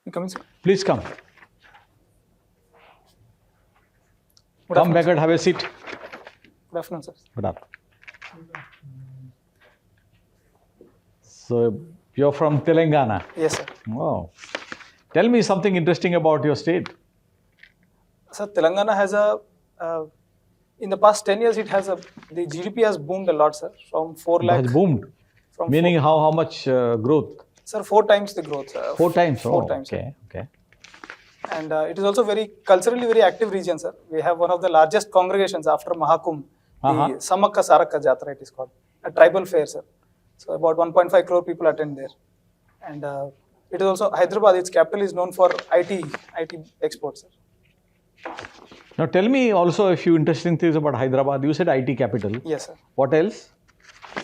You coming, sir? Please come. Good Come afternoon, back sir. and have a seat. Good afternoon, sir. Good afternoon. So, you're from Telangana. Yes, sir. Wow. Tell me something interesting about your state. Sir, Telangana has in the past 10 years, the GDP has boomed a lot, sir. From 4 It lakh. has boomed. From Meaning how much growth? Sir, 4 times the growth. 4 times. Four Oh, times, sir. okay. Okay. And it is also culturally very active region, sir. We have one of the largest congregations after Mahakumbh, the Samakka Sarakka Jatra, it is called, a tribal fair, sir. So about 1.5 crore people attend there. And it is also Hyderabad, its capital is known for IT exports, sir. Now tell me also a few interesting things about Hyderabad. You said IT capital. Yes, sir. What else?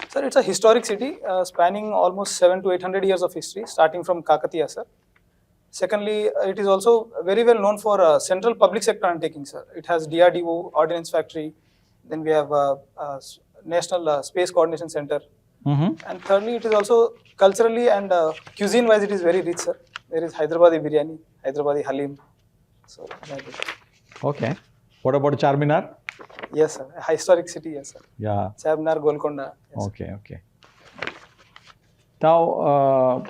Sir, it's a historic city spanning almost 700 to 800 years of history, starting from Kakatiya, sir. Secondly, it is also very well known for central public sector undertaking, sir. It has DRDO, Ordnance Factory, then we have National Space Coordination Center. And thirdly, it is also culturally and cuisine-wise, it is very rich, sir. There is Hyderabadi biryani, Hyderabadi halim. So, that is. Okay. What about Charminar? Yes, sir. A historic city, yes, sir. Yeah. Charminar, Golconda. Yes, Okay, okay. Now,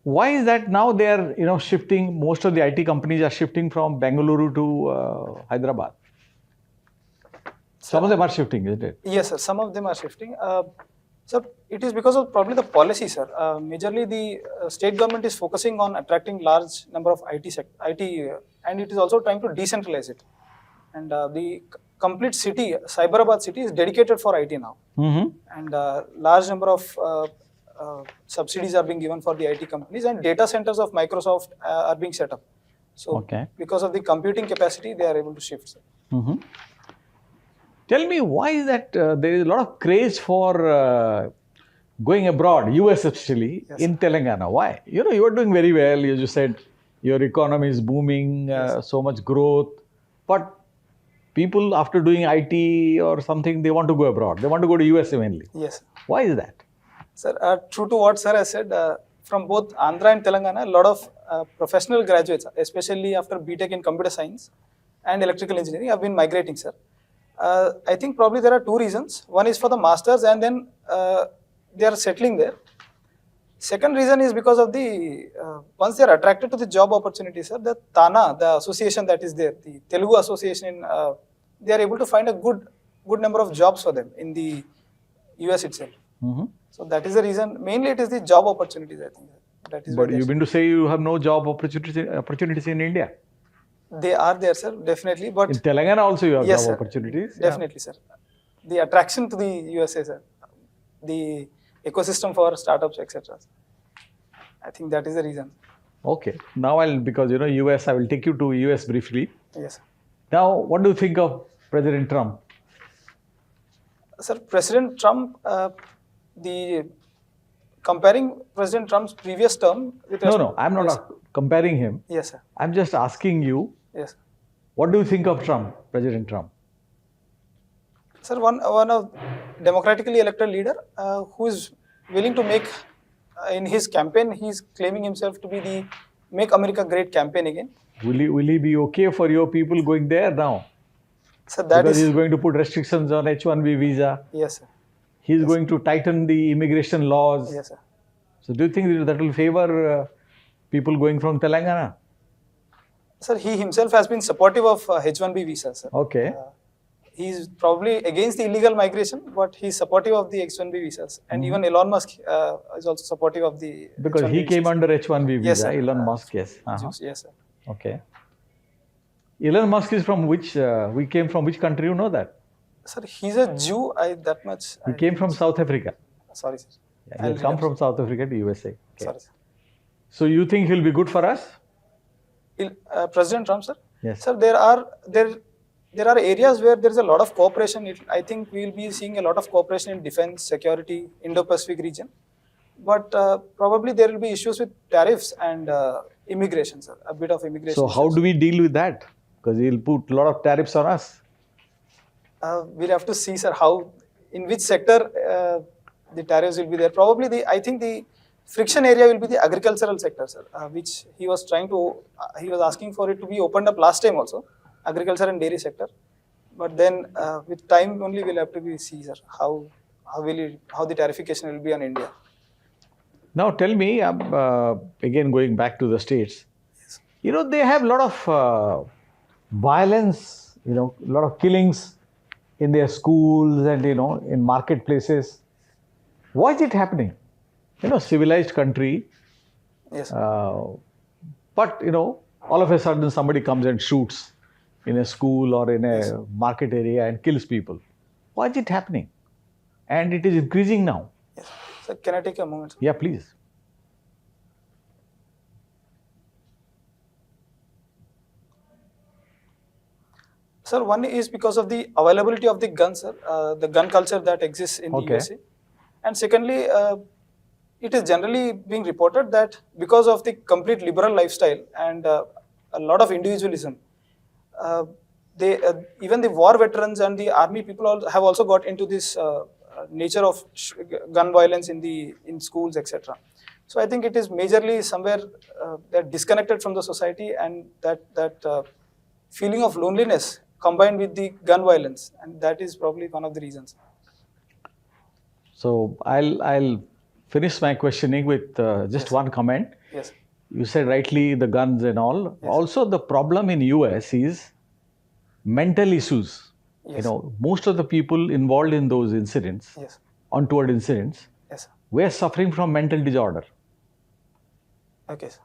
why is that now they are, shifting, most of the IT companies are shifting from Bengaluru to Hyderabad? Some of them are shifting, isn't it? Yes, sir. Some of them are shifting. Sir, it is because of probably the policy, sir. Majorly, the state government is focusing on attracting large number of IT, and it is also trying to decentralize it. And the complete city, Cyberabad city, is dedicated for IT now. And large number of subsidies are being given for the IT companies, and data centers of Microsoft are being set up. So, because of the computing capacity, they are able to shift, sir. Tell me, why is that there is a lot of craze for going abroad, US especially, in Telangana? Why? You are doing very well. You just said your economy is booming, so much growth. But people after doing IT or something, they want to go abroad. They want to go to US mainly. Yes. Why is that? Sir, true to what sir has said, from both Andhra and Telangana, a lot of professional graduates, especially after BTech in computer science and electrical engineering, have been migrating, sir. I think probably there are two reasons. One is for the masters, and then they are settling there. Second reason is because of the, once they are attracted to the job opportunities, sir, the TANA, the association that is there, the Telugu association, they are able to find a good number of jobs for them in the US itself. So that is the reason. Mainly it is the job opportunities, I think. That is. But you mean to say you have no job opportunities in India? They are there, sir, definitely. But in Telangana also you have yes, job sir, opportunities? Definitely, sir. The attraction to the USA, sir. The ecosystem for startups, etc. I think that is the reason. Okay. Now because US, I will take you to US briefly. Yes, sir. Now, what do you think of President Trump? Sir, President Trump, comparing President Trump's previous term with... No, I'm not comparing him. Yes, sir. I'm just asking you, yes, what do you think of Trump, President Trump? Sir, one of democratically elected leader who is willing to make, in his campaign, he is claiming himself to be the Make America Great campaign again. Will he be okay for your people going there now? So that because he is going to put restrictions on H-1B visa. Yes, sir. He is going to tighten the immigration laws. Yes, sir. So do you think that will favor people going from Telangana? Sir, he himself has been supportive of H-1B visa, sir. Okay. He is probably against the illegal migration, but he is supportive of the H-1B visas. And even Elon Musk is also supportive of the because H-1B he came visas. under H-1B visa, Yes, sir. Elon Musk, yes. Yes, sir. Okay. Elon Musk is from which, we came from which country, you know that? Sir, he's a Jew, He came from South Africa. Sorry, sir. Yeah, he come from South Africa to USA. Okay. Sorry, sir. So you think he'll be good for us? President Trump, sir? Yes. Sir, there are areas where there is a lot of cooperation. I think we will be seeing a lot of cooperation in defense, security, Indo-Pacific region. But probably there will be issues with tariffs and immigration, sir. A bit of immigration. So how do we deal with that? Because he'll put a lot of tariffs on us. We'll have to see, sir, in which sector the tariffs will be there. Probably I think the friction area will be the agricultural sector, sir, which he was trying to, he was asking for it to be opened up last time also, agriculture and dairy sector. But then with time only we'll have to be see, sir, how the tarification will be on India. Now tell me, again going back to the states, Yes. you know, they have a lot of violence, you know, a lot of killings in their schools and, you know, in marketplaces. Why is it happening? You know, civilized country, Yes. but, you know, all of a sudden somebody comes and shoots in a school or in a market area and kills people. Why is it happening? And it is increasing now. Yes. Sir, can I take a moment, sir? Yeah, please. Sir, one is because of the availability of the guns, sir, the gun culture that exists in the Okay. USA. And secondly, it is generally being reported that because of the complete liberal lifestyle and a lot of individualism, even the war veterans and the army people have also got into this nature of gun violence in schools, etc. So I think it is majorly somewhere they're disconnected from the society, and that feeling of loneliness combined with the gun violence, and that is probably one of the reasons. So I'll finish my questioning with just Yes. one comment. Yes. You said rightly the guns and all. Yes. Also, the problem in US is mental issues. You Yes. know, most of the people involved in those incidents, Yes. untoward incidents, Yes, sir. were suffering from mental disorder. Okay, sir.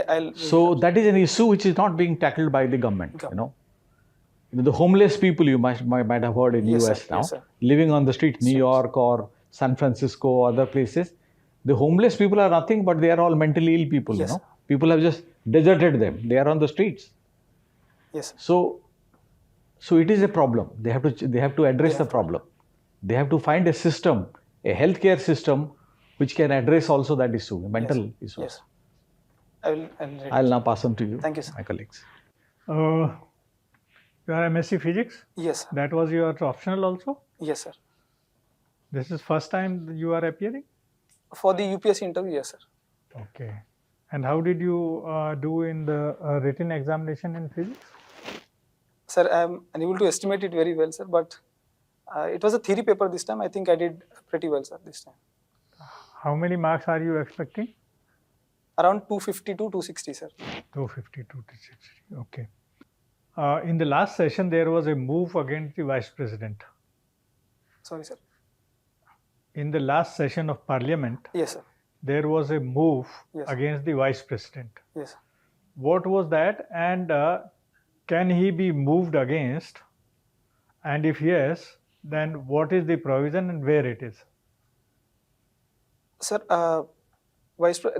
I'll. So that is an issue which is not being tackled by the government. You know, the homeless people you might have heard in Yes, US sir. now, Yes, sir. living on the street, New York or San Francisco or other places. The homeless people are nothing but they are all mentally ill people. Yes, You know, sir. people have just deserted them. They are on the streets. Yes, sir. So it is a problem. They have to address the problem. They have to find a system, a healthcare system, which can address also that issue, mental issues. Yes. I'll I'll now pass on to you. Thank you, sir. My colleagues. You are MSc Physics? Yes, sir. That was your optional also? Yes, sir. This is first time you are appearing? For the UPSC interview, yes, sir. Okay. And how did you do in the written examination in physics? Sir, I'm unable to estimate it very well, sir, but it was a theory paper this time. I think I did pretty well, sir, this time. How many marks are you expecting? Around 250 to 260, sir. 250 to 260. Okay. In the last session, there was a move against the vice president. Sorry, sir. In the last session of parliament, Yes, sir. there was a move Yes. against the vice president. Yes, sir. What was that, and can he be moved against? And if yes, then what is the provision and where it is? Sir,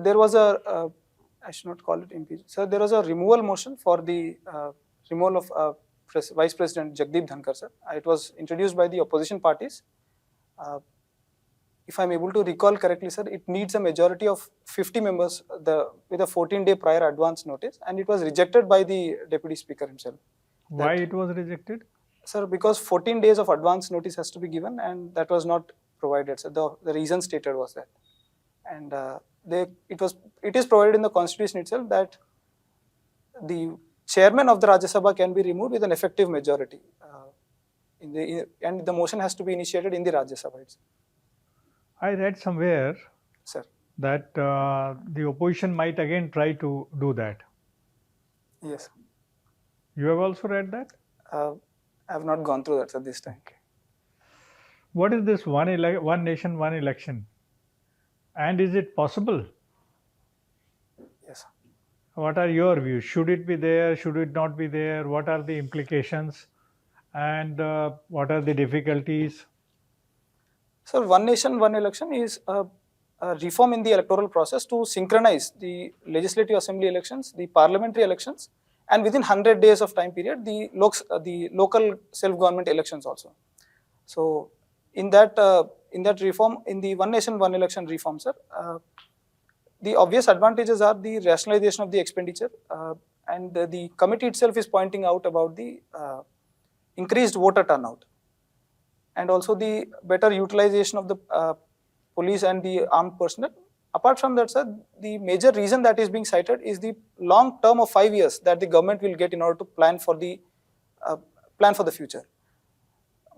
there was a, I should not call it impeachment. Sir, there was a removal motion for the removal of Vice President Jagdeep Dhankar, sir. It was introduced by the opposition parties. If I'm able to recall correctly, sir, it needs a majority of 50 members with a 14-day prior advance notice, and it was rejected by the Deputy Speaker himself. Why it was rejected? Sir, because 14 days of advance notice has to be given, and that was not provided. So the reason stated was that, and it is provided in the Constitution itself that the chairman of the Rajya Sabha can be removed with an effective majority, and the motion has to be initiated in the Rajya Sabha itself. I read somewhere, Sir. that the opposition might again try to do that. Yes. You have also read that? I have not gone through that at this time. What is this one nation, one election? And is it possible? Yes. What are your views? Should it be there? Should it not be there? What are the implications? And what are the difficulties? So, one nation, one election is a reform in the electoral process to synchronize the legislative assembly elections, the parliamentary elections, and within 100 days of time period, the local self-government elections also. So, in that reform, in the one nation, one election reform, sir, the obvious advantages are the rationalization of the expenditure, and the committee itself is pointing out about the increased voter turnout, and also the better utilization of the police and the armed personnel apart from that, sir, the major reason that is being cited is the long term of 5 years that the government will get in order to plan for the future.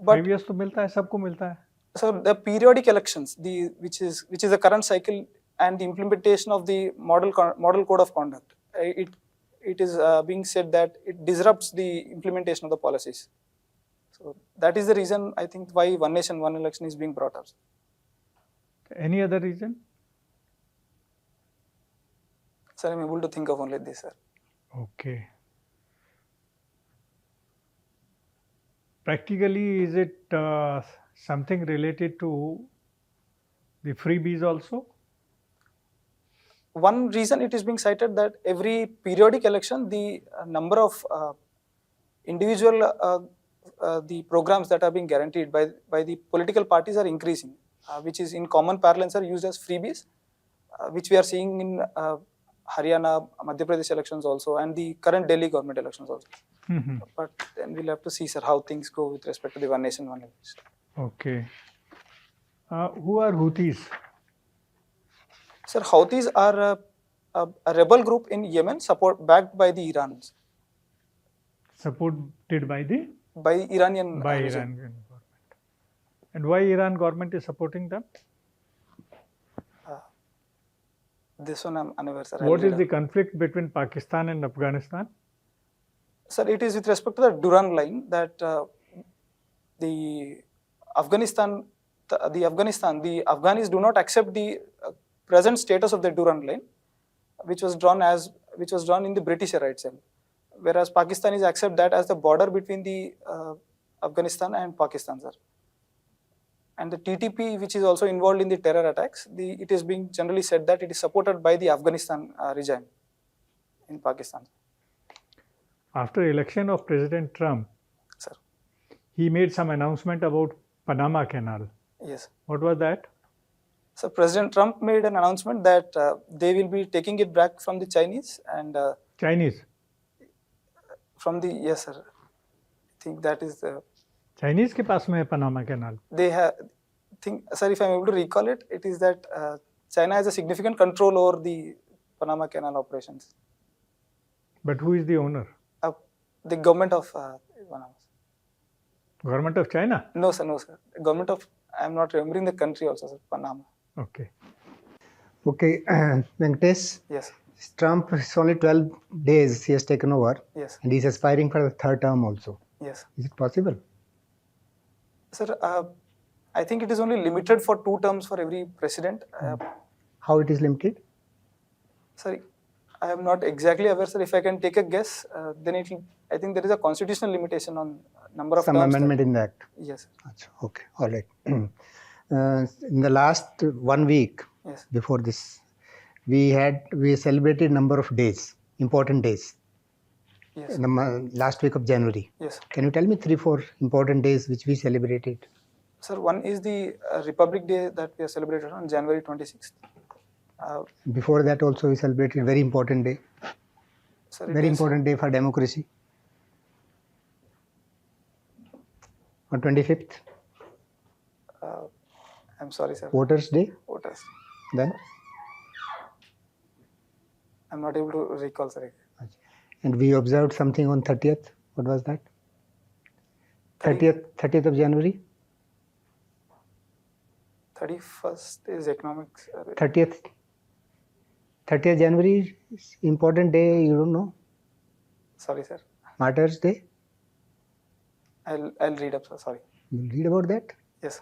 But 5 years तो मिलता है, सबको मिलता है. so the periodic elections, which is the current cycle, and the implementation of the model code of conduct, it is being said that it disrupts the implementation of the policies. So that is the reason, I think, why one nation, one election is being brought up. Any other reason? Sir, I'm able to think of only this, sir. Okay. Practically, is it something related to the freebies also? One reason it is being cited that every periodic election, the number of individual the programs that are being guaranteed by the political parties are increasing, which is in common parlance are used as freebies, which we are seeing in Haryana, Madhya Pradesh elections also, and the current Delhi government elections also. But then we'll have to see, sir, how things go with respect to the one nation, one election. Okay. Who are Houthis? Sir, Houthis are a rebel group in Yemen, backed by the Iranians. Supported by the? By Iranian By regime. Iranian government. And why Iran government is supporting them? This one I'm unaware, sir. What is the conflict between Pakistan and Afghanistan? Sir, it is with respect to the Durand line that the Afghanis do not accept the present status of the Durand line, which was drawn in the British era itself, whereas Pakistanis accept that as the border between the Afghanistan and Pakistan, sir. And the TTP, which is also involved in the terror attacks, it is being generally said that it is supported by the Afghanistan regime in Pakistan. After election of President Trump, Sir. He made some announcement about Panama Canal. Yes. What was that? So President Trump made an announcement that they will be taking it back from the Chinese and Chinese. from the, yes, sir. I think that is the. Chinese के पास में है Panama Canal. They have, sir, if I'm able to recall it, it is that China has a significant control over the Panama Canal operations. But who is the owner? The government of Panama. Government of China? No, sir, no, sir. The government of, I'm not remembering the country also, sir, Panama. Okay. Okay, Venkatesh, Yes. Trump is only 12 days he has taken over, Yes. and he is aspiring for the third term also. Yes. Is it possible? Sir, I think it is only limited for 2 terms for every president. How it is limited? Sorry, I am not exactly aware, sir. If I can take a guess, then it will, I think there is a constitutional limitation on number of Some terms. amendment in the act. Yes. Achha, okay, all right. In the last 1 week Yes. before this, we celebrated number of days, important days. Yes. In the last week of January. Yes. Can you tell me 3-4 important days which we celebrated? Sir, one is the Republic Day that we have celebrated on January 26th. Before that also we celebrated very important day. Sir, it Very is- important day for democracy. On 25th, I'm sorry, sir. Voters Day. Voters. Then, I'm not able to recall, sir. and we observed something on 30th. What was that? 30th of January. 31st is economics. 30th January is important day. You don't know? Sorry, sir. Martyrs Day. I'll read up, sir. Sorry. You read about that? Yes.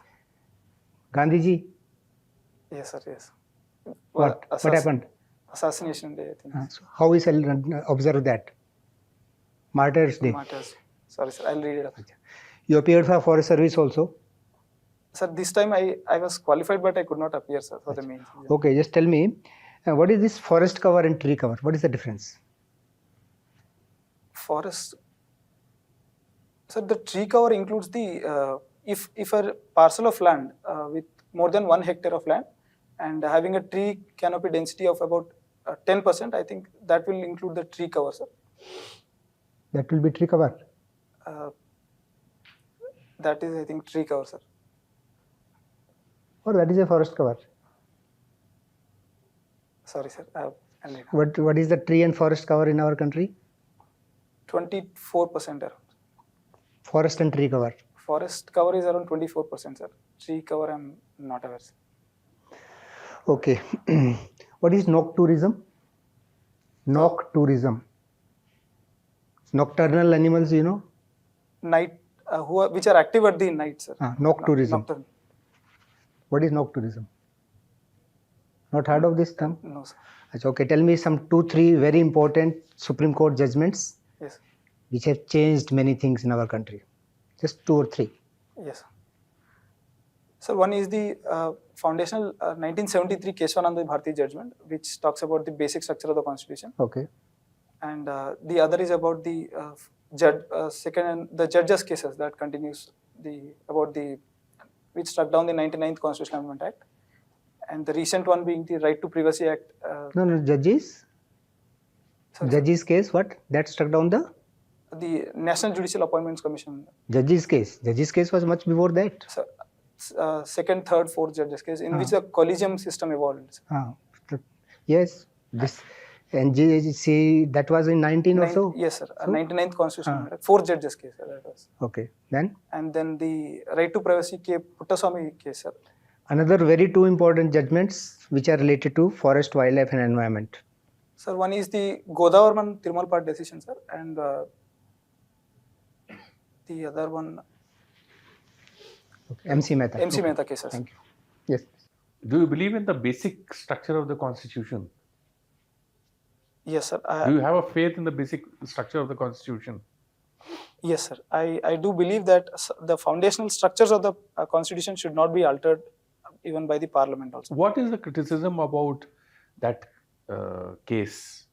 Gandhiji. Yes, sir. Yes. What happened? Assassination Day, I think. So how we observe that? Martyrs Day. Martyrs. Sorry, sir. I'll read it up. You appeared for forest service also. Sir, this time I was qualified, but I could not appear, sir, for the main exam. Okay, just tell me, what is this forest cover and tree cover? What is the difference? Forest. Sir, the tree cover includes the if a parcel of land with more than 1 hectare of land and having a tree canopy density of about 10%, I think that will include the tree cover, sir. That will be tree cover. That is, I think, tree cover, sir. Or that is a forest cover. Sorry, sir. And What is the tree and forest cover in our country? 24% around. Forest and tree cover. Forest cover is around 24%, sir. Tree cover, I'm not aware, sir. Okay. What is noctourism? Noctourism. Nocturnal animals, you know? Night, which are active at the night, sir. Noctourism. Nocturne. What is noctourism? Not heard of this term? No, sir. Okay, tell me some 2-3 very important Supreme Court judgments Yes. which have changed many things in our country. Just 2 or 3. Yes. So one is the foundational 1973 Keswananda Bharati judgment, which talks about the basic structure of the constitution, Okay. and the other is about the the judges' cases that continues which struck down the 99th Constitutional Amendment Act, and the recent one being the Right to Privacy Act. No, judges. Sorry, Judges case, what? That struck down the National Judicial Appointments Commission. judges case. Judges case was much before that. So, second, third, fourth judges case, in which the collegium system evolved. Yes. This NGC, that was in 19 or so? Yes, sir. 99th Constitutional Amendment Act, fourth judges case, sir, that was. Okay. Then? And then the Right to Privacy case, Puttaswamy case, sir. Another very 2 important judgments which are related to forest, wildlife and environment. Sir, one is the Godavarman Tirumalpad decision, sir, and the other one, Okay. MC Mehta. MC Mehta cases. Thank you. Yes. Do you believe in the basic structure of the constitution? Yes, sir. Do you have a faith in the basic structure of the constitution? Yes, sir. I do believe that the foundational structures of the constitution should not be altered even by the parliament also. What is the criticism about that case?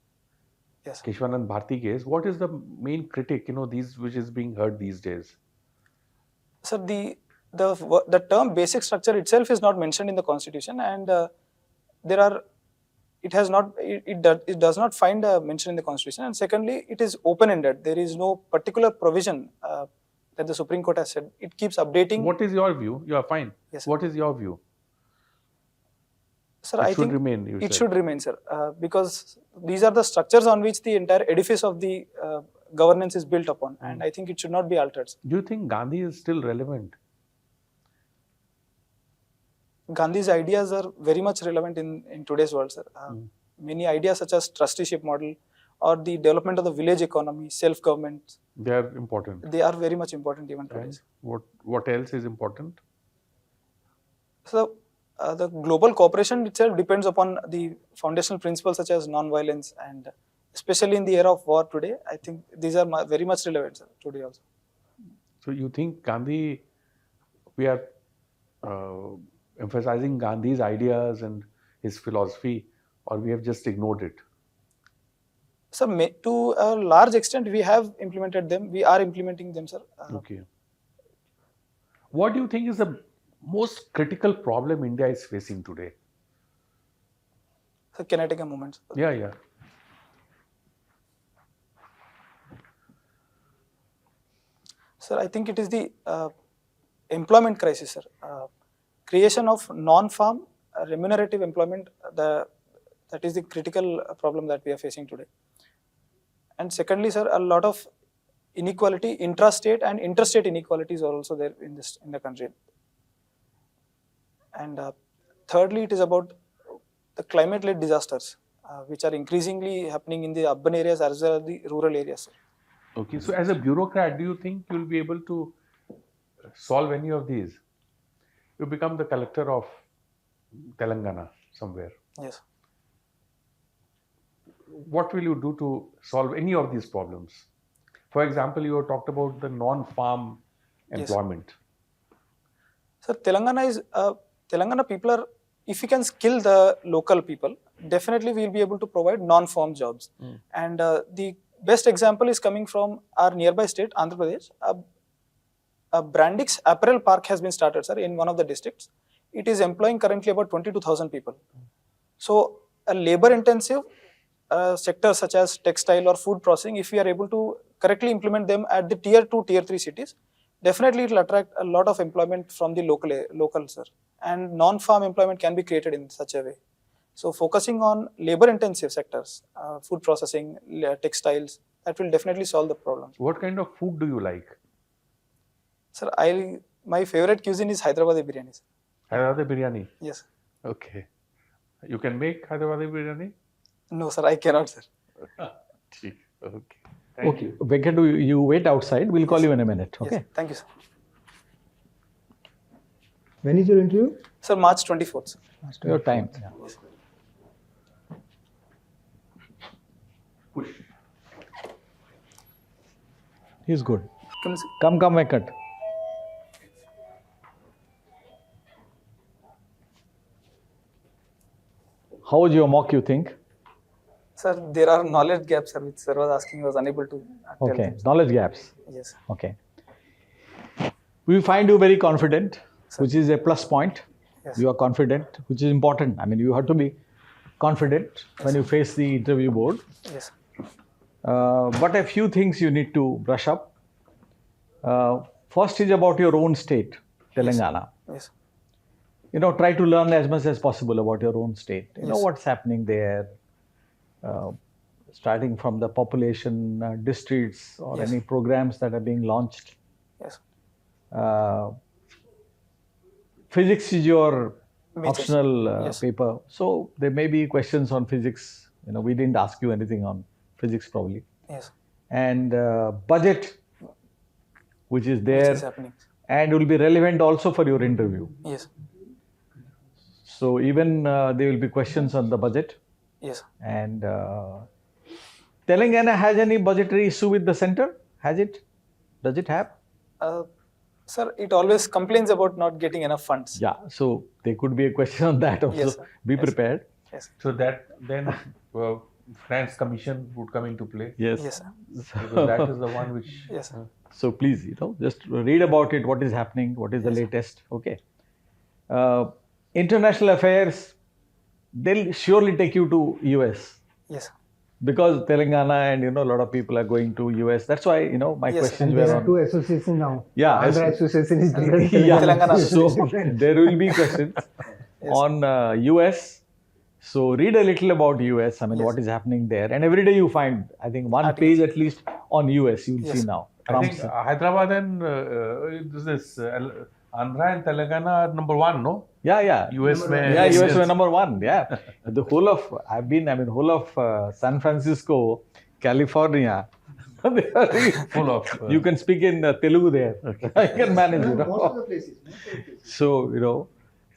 Yes. Keshwanand Bharti case. What is the main critic, which is being heard these days? Sir, the term basic structure itself is not mentioned in the constitution, and it does not find a mention in the constitution, and secondly, it is open-ended. There is no particular provision that the Supreme Court has said. It keeps updating. What is your view? You are fine. Yes, sir. What is your view? Sir, It I should think remain, you it said. should remain, sir, because these are the structures on which the entire edifice of the governance is built upon, and I think it should not be altered, sir. Do you think Gandhi is still relevant? Gandhi's ideas are very much relevant in today's world, sir. Many ideas such as trusteeship model or the development of the village economy, self-government, They are important. they are very much important even today. And what else is important? So, the global cooperation itself depends upon the foundational principles such as non-violence, and especially in the era of war today, I think these are very much relevant, sir, today also. So you think we are emphasizing Gandhi's ideas and his philosophy, or we have just ignored it? So, to a large extent, we have implemented them. We are implementing them, sir. Okay. What do you think is the most critical problem India is facing today? So, can I take a moment, sir? Yeah. Sir, I think it is the employment crisis, sir. Creation of non-farm remunerative employment, that is the critical problem that we are facing today. And secondly, sir, a lot of inequality, intrastate and interstate inequalities are also there in the country. And thirdly, it is about the climate-led disasters, which are increasingly happening in the urban areas as well as the rural areas, sir. Okay. So as a bureaucrat, do you think you will be able to solve any of these? You become the collector of Telangana somewhere. Yes. What will you do to solve any of these problems? For example, you have talked about the non-farm employment. Sir, Telangana people are, if we can skill the local people, definitely we will be able to provide non-farm jobs. And the best example is coming from our nearby state, Andhra Pradesh. A Brandix apparel park has been started, sir, in one of the districts. It is employing currently about 22,000 people. So, a labor-intensive sector such as textile or food processing, if we are able to correctly implement them at the tier 2, tier 3 cities, definitely it will attract a lot of employment from the local, sir. And non-farm employment can be created in such a way. So focusing on labor-intensive sectors, food processing, textiles, that will definitely solve the problem. What kind of food do you like? Sir, my favorite cuisine is Hyderabadi biryani. Sir. Hyderabadi biryani. Yes. Okay. You can make Hyderabadi biryani? No, sir, I cannot, sir. Okay. Thank Okay, you. Venkat, you wait outside. We'll call you in a minute. Okay. Yes. Thank you, sir. When is your interview? Sir, March 24th. Sir. Your time. Yeah. Push. He's good. Come, sir. Come, Venkat. How was your mock, you think? Sir, there are knowledge gaps, sir, which sir was asking. I was unable to tell Okay, them. knowledge gaps. Yes. Okay. We find you very confident, Sir. which is a plus point. Yes. You are confident, which is important. I mean, you have to be confident when you face the interview board. Yes. But a few things you need to brush up. First is about your own state, Telangana. Yes. You know, try to learn as much as possible about your own state. You know Yes. what's happening there, starting from the population, districts, or Yes. any programs that are being launched. Yes. Physics is your Major. optional Yes. paper, so there may be questions on physics. You know, we didn't ask you anything on physics probably. Yes. And budget, which is Which there, is happening. and will be relevant also for your interview. Yes. So even there will be questions on the budget. Yes. And Telangana has any budgetary issue with the center? Has it? Does it have? Sir, it always complains about not getting enough funds. Yeah. So there could be a question on that also. Yes, sir. Be Yes. prepared. Yes. So that then Finance Commission would come into play. Yes. Yes, sir. Because that is the one which. Yes, sir. So please, you know, just read about it. What is happening? What is the latest? Okay. International affairs, they'll surely take you to US. Yes, sir. Because Telangana and, you know, a lot of people are going to US. That's why, you know, my Yes, questions And were there are on. two associations now. Yeah, Andhra Association is different. Yeah, Telangana so Association. there will be questions on US. So read a little about US. I mean, Yes. what is happening there, and every day you find, I think, one Articles. page at least on US. You'll Yes. see now. I think Trump's- Hyderabad and Andhra and Telangana are number one, no? yeah. US mein. Yeah, US were number one. Yeah, the whole of whole of San Francisco, California. they are really- Full of. you can speak in Telugu there. I can manage. You know. Most of the places. So, you know,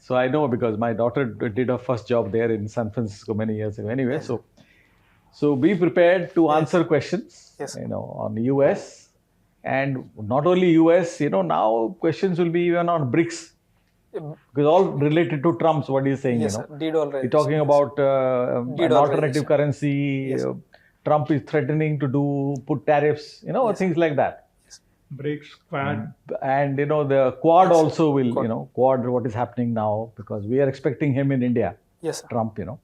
so I know because my daughter did her first job there in San Francisco many years ago. Anyway, so be prepared to answer questions, Yes. you know, on US, and not only US, you know, now questions will be even on BRICS, because all related to Trump's, what he's saying, Yes, you know. sir. Deed already. He's talking about an Deed alternative authorization. currency. Yes. Trump is threatening to put tariffs, you know, Yes. things like that. BRICS, Quad. And you know, the Quad Yes, also will, Quad. you know, Quad, what is happening now, because we are expecting him in India, Yes, sir. Trump, you know.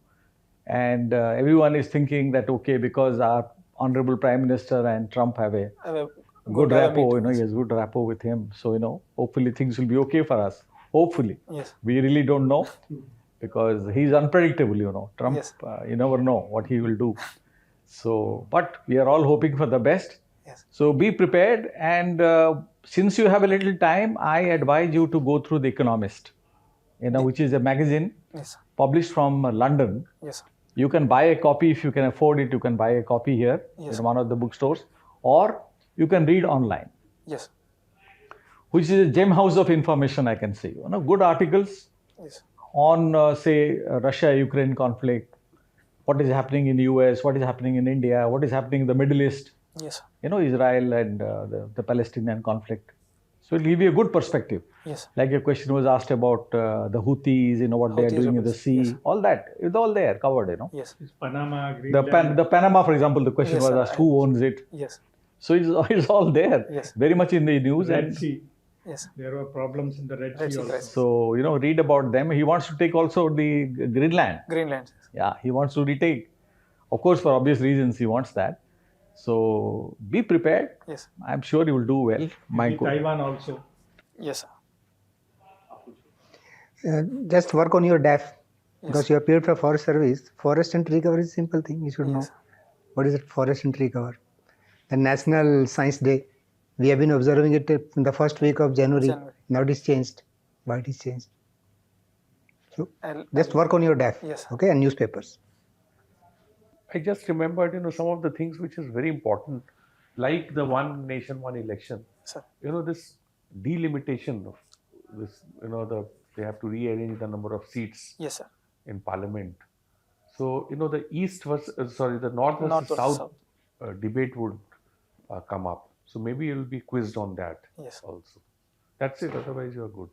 And everyone is thinking that, okay, because our Honorable Prime Minister and Trump have a I have a good have a rapport, you meeting. know, he has good rapport with him. So, you know, hopefully things will be okay for us. Hopefully. Yes. We really don't know, because he's unpredictable, you know. Trump, Yes. you never know what he will do. So, but we are all hoping for the best. Yes. So be prepared, and since you have a little time, I advise you to go through The Economist, you know, which is a magazine Yes, sir. published from London. Yes, sir. You can buy a copy if you can afford it. You can buy a copy here Yes. in one of the bookstores, or you can read online, Yes. which is a gem house of information, I can say. You know, good articles Yes. on, say, Russia-Ukraine conflict, what is happening in US, what is happening in India, what is happening in the Middle East, Yes, sir. you know, Israel and the Palestinian conflict. So it will give you a good perspective. Yes. Like a question was asked about the Houthis, you know, what they are Houthis doing in the rebels, sea, yes. all that. It's all there, covered, you know. Yes. Panama, Greenland. The Panama, for example, the question Yes, was sir. asked, who owns it? Yes. So it's all there, Yes. very much in the news. Red And Sea. Yes. There were problems in the Red Red Sea Sea also. crisis. so, you know, read about them. He wants to take also the Greenland. Greenland. Yeah, he wants to retake. Of course, for obvious reasons, he wants that. So be prepared. Yes. I'm sure you will do well. My Maybe Taiwan also. Yes, sir. Just work on your DAF. Because you appeared for forest service. Forest and tree cover is a simple thing. You should know. Yes. What is it, forest and tree cover? The National Science Day. We have been observing it in the first week of January. Now it is changed. Why it is changed? So just work on your DAF. Yes. Okay, and newspapers. I just remembered, some of the things which is very important, like the one nation, one election. Sir. This delimitation of this, they have to rearrange the number of seats Yes, sir. in parliament. So, the east was, the north versus south debate would come up. So maybe you'll be quizzed on that Yes. also. That's it, otherwise you're good.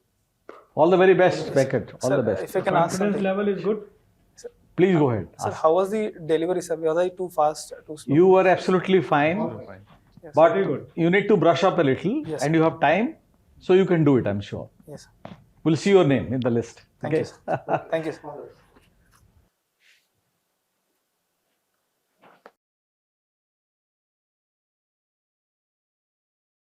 All the very best, Venkat. All Sir, the best. if I can ask Confidence something. level is good. Please go ahead. Sir, how was the delivery, sir? Was I too fast, too slow? You were absolutely fine, Fine. Yes. but Very good. you need to brush up a little, Yes. and you have time, so you can do it, I'm sure. Yes. We'll see your name in the list. Thank you, sir. Thank you, sir.